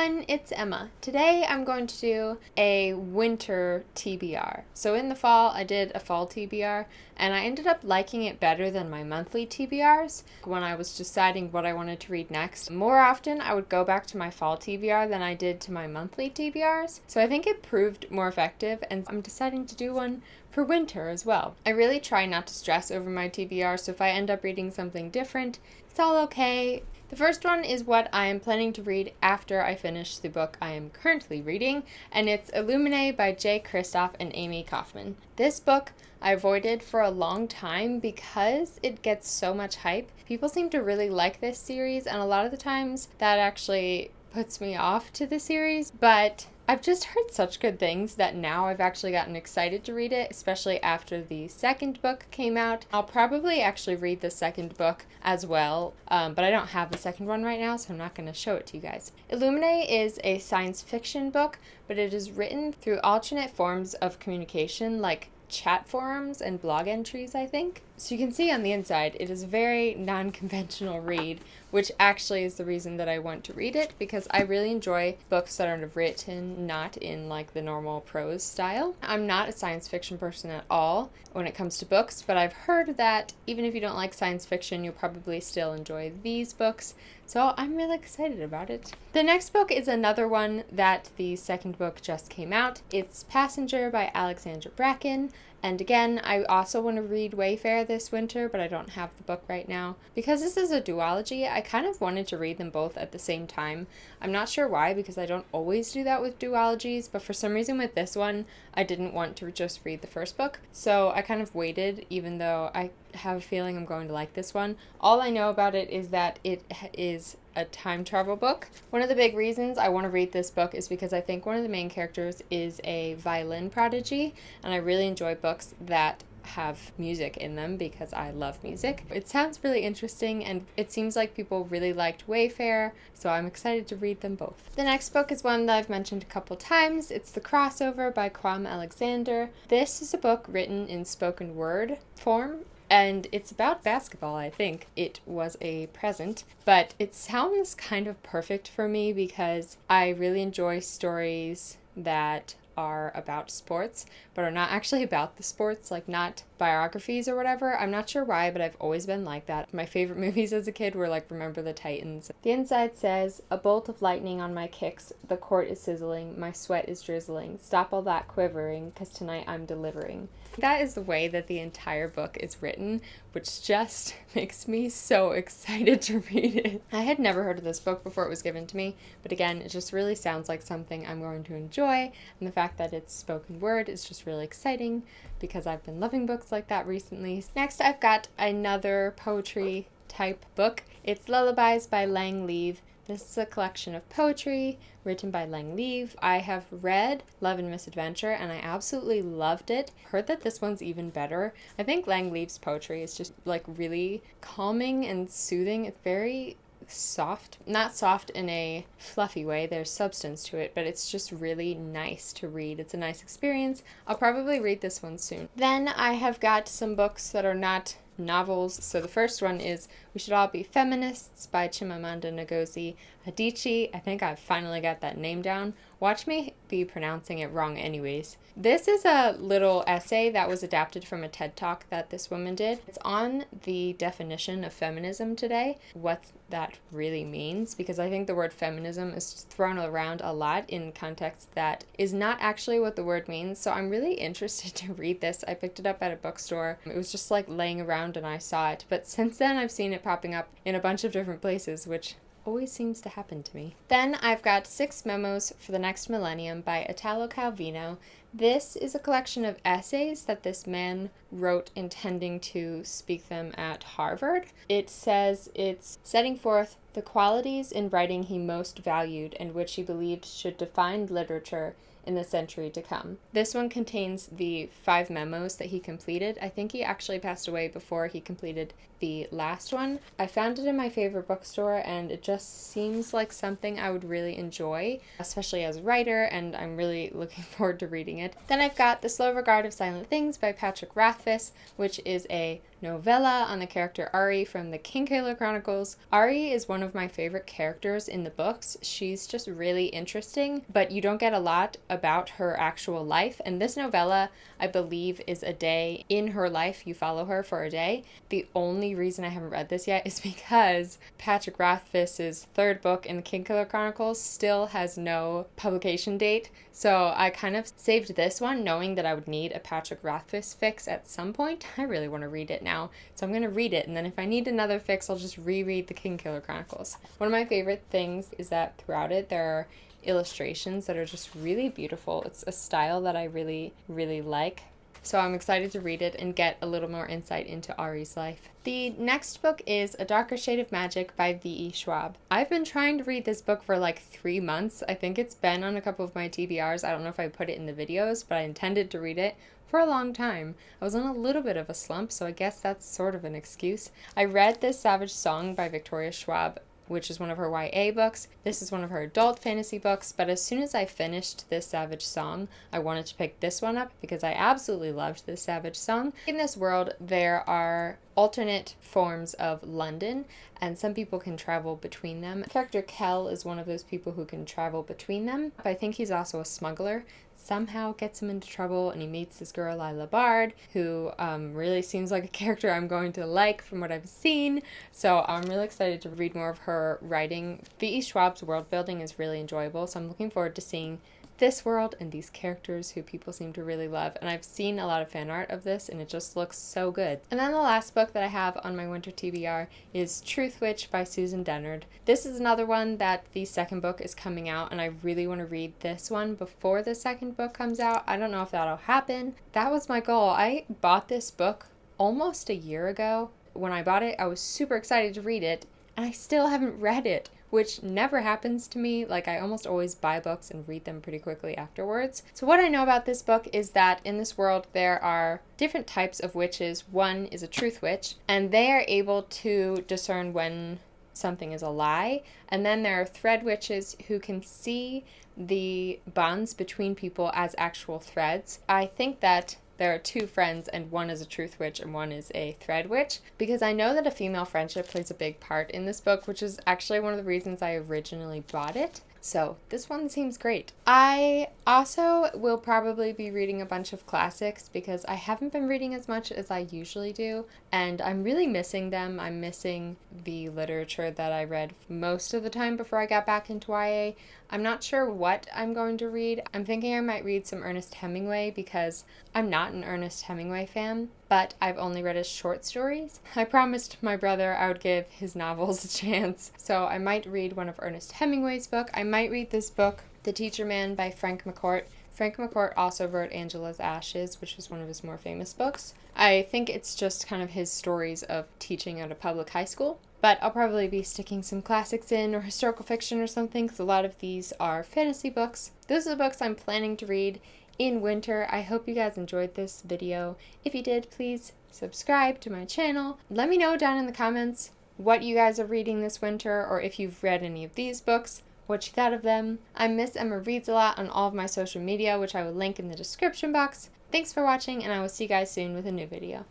everyone, it's Emma. Today I'm going to do a winter TBR. So in the fall, I did a fall TBR, and I ended up liking it better than my monthly TBRs when I was deciding what I wanted to read next. More often, I would go back to my fall TBR than I did to my monthly TBRs. So I think it proved more effective, and I'm deciding to do one for winter as well. I really try not to stress over my TBR, so if I end up reading something different, it's all okay. The first one is what I am planning to read after I finish the book I am currently reading, and it's Illuminated by Jay Kristoff and Amy Kaufman. This book I avoided for a long time because it gets so much hype. People seem to really like this series, and a lot of the times that actually puts me off to the series, but I've just heard such good things that now I've actually gotten excited to read it, especially after the second book came out. I'll probably actually read the second book as well, but I don't have the second one right now, so I'm not going to show it to you guys. Illuminated is a science fiction book, but it is written through alternate forms of communication, like chat forums and blog entries, I think. So you can see on the inside, it is a very non-conventional read, which actually is the reason that I want to read it, because I really enjoy books that are written not in like the normal prose style. I'm not a science fiction person at all when it comes to books, but I've heard that even if you don't like science fiction, you'll probably still enjoy these books. So I'm really excited about it. The next book is another one that the second book just came out. It's Passenger by Alexandra Bracken. And again, I also want to read Wayfarer this winter, but I don't have the book right now. Because this is a duology, I kind of wanted to read them both at the same time. I'm not sure why, because I don't always do that with duologies, but for some reason with this one, I didn't want to just read the first book. So I kind of waited, even though I have a feeling I'm going to like this one. All I know about it is that it is a time travel book. One of the big reasons I want to read this book is because I think one of the main characters is a violin prodigy, and I really enjoy books that have music in them because I love music. It sounds really interesting, and it seems like people really liked Wayfarer, so I'm excited to read them both. The next book is one that I've mentioned a couple times. It's The Crossover by Kwame Alexander. This is a book written in spoken word form, and it's about basketball, I think. It was a present, but it sounds kind of perfect for me because I really enjoy stories that are about sports, but are not actually about the sports, like not biographies or whatever. I'm not sure why, but I've always been like that. My favorite movies as a kid were like Remember the Titans. The inside says, "A bolt of lightning on my kicks, the court is sizzling, my sweat is drizzling, stop all that quivering, 'cause tonight I'm delivering." That is the way that the entire book is written, which just makes me so excited to read it. I had never heard of this book before it was given to me, but again, it just really sounds like something I'm going to enjoy, and the fact that it's spoken word is just really exciting because I've been loving books like that recently. Next, I've got another poetry type book. It's Lullabies by Lang Leave. This is a collection of poetry written by Lang Leave. I have read Love and Misadventure, and I absolutely loved it. Heard that this one's even better. I think Lang Leave's poetry is just like really calming and soothing. It's very soft, not soft in a fluffy way, there's substance to it, but it's just really nice to read. It's a nice experience. I'll probably read this one soon. Then I have got some books that are not novels. So the first one is We Should All Be Feminists by Chimamanda Ngozi Adichie. I think I've finally got that name down. Watch me be pronouncing it wrong anyways. This is a little essay that was adapted from a TED Talk that this woman did. It's on the definition of feminism today, what that really means, because I think the word feminism is thrown around a lot in context that is not actually what the word means. So I'm really interested to read this. I picked it up at a bookstore. It was just like laying around and I saw it. But since then I've seen it popping up in a bunch of different places, which always seems to happen to me. Then I've got 6 Memos for the Next Millennium by Italo Calvino. This is a collection of essays that this man wrote intending to speak them at Harvard. It says it's setting forth the qualities in writing he most valued and which he believed should define literature in the century to come. This one contains the 5 memos that he completed. I think he actually passed away before he completed the last one. I found it in my favorite bookstore, and it just seems like something I would really enjoy, especially as a writer, and I'm really looking forward to reading it. Then I've got The Slow Regard of Silent Things by Patrick Rothfuss, which is a novella on the character Ari from the Kingkiller Chronicles. Ari is one of my favorite characters in the books. She's just really interesting, but you don't get a lot about her actual life. And this novella, I believe, is a day in her life. You follow her for a day. The only reason I haven't read this yet is because Patrick Rothfuss's third book in the Kingkiller Chronicles still has no publication date. So I kind of saved this one knowing that I would need a Patrick Rothfuss fix at some point. I really want to read it now. So I'm going to read it, and then if I need another fix, I'll just reread the Kingkiller Chronicles. One of my favorite things is that throughout it, there are illustrations that are just really beautiful. It's a style that I really, really like. So I'm excited to read it and get a little more insight into Ari's life. The next book is A Darker Shade of Magic by V.E. Schwab. I've been trying to read this book for like 3 months. I think it's been on a couple of my TBRs. I don't know if I put it in the videos, but I intended to read it for a long time. I was in a little bit of a slump, so I guess that's sort of an excuse. I read this Savage Song by Victoria Schwab, which is one of her YA books. This is one of her adult fantasy books, but as soon as I finished this Savage Song, I wanted to pick this one up because I absolutely loved this Savage Song. In this world, there are alternate forms of London, and some people can travel between them. Character Kel is one of those people who can travel between them. I think he's also a smuggler. Somehow gets him into trouble, and he meets this girl, Lila Bard, who really seems like a character I'm going to like from what I've seen. So I'm really excited to read more of her writing. V.E. Schwab's world building is really enjoyable, so I'm looking forward to seeing this world and these characters who people seem to really love. And I've seen a lot of fan art of this, and it just looks so good. And then the last book that I have on my winter TBR is Truth Witch by Susan Dennard. This is another one that the second book is coming out, and I really want to read this one before the second book comes out. I don't know if that'll happen. That was my goal. I bought this book almost a year ago. When I bought it, I was super excited to read it, and I still haven't read it, which never happens to me. Like, I almost always buy books and read them pretty quickly afterwards. So what I know about this book is that in this world there are different types of witches. One is a truth witch, and they are able to discern when something is a lie. And then there are thread witches who can see the bonds between people as actual threads. I think that there are two friends, and one is a truth witch and one is a thread witch, because I know that a female friendship plays a big part in this book, which is actually one of the reasons I originally bought it. So this one seems great. I also will probably be reading a bunch of classics because I haven't been reading as much as I usually do, and I'm really missing them. I'm missing the literature that I read most of the time before I got back into YA. I'm not sure what I'm going to read. I'm thinking I might read some Ernest Hemingway because I'm not an Ernest Hemingway fan, but I've only read his short stories. I promised my brother I would give his novels a chance, so I might read one of Ernest Hemingway's book. I might read this book, The Teacher Man by Frank McCourt. Frank McCourt also wrote Angela's Ashes, which is one of his more famous books. I think it's just kind of his stories of teaching at a public high school. But I'll probably be sticking some classics in or historical fiction or something, because a lot of these are fantasy books. Those are the books I'm planning to read in winter. I hope you guys enjoyed this video. If you did, please subscribe to my channel. Let me know down in the comments what you guys are reading this winter, or if you've read any of these books, what you thought of them. I'm Miss Emma Reads a Lot on all of my social media, which I will link in the description box. Thanks for watching, and I will see you guys soon with a new video.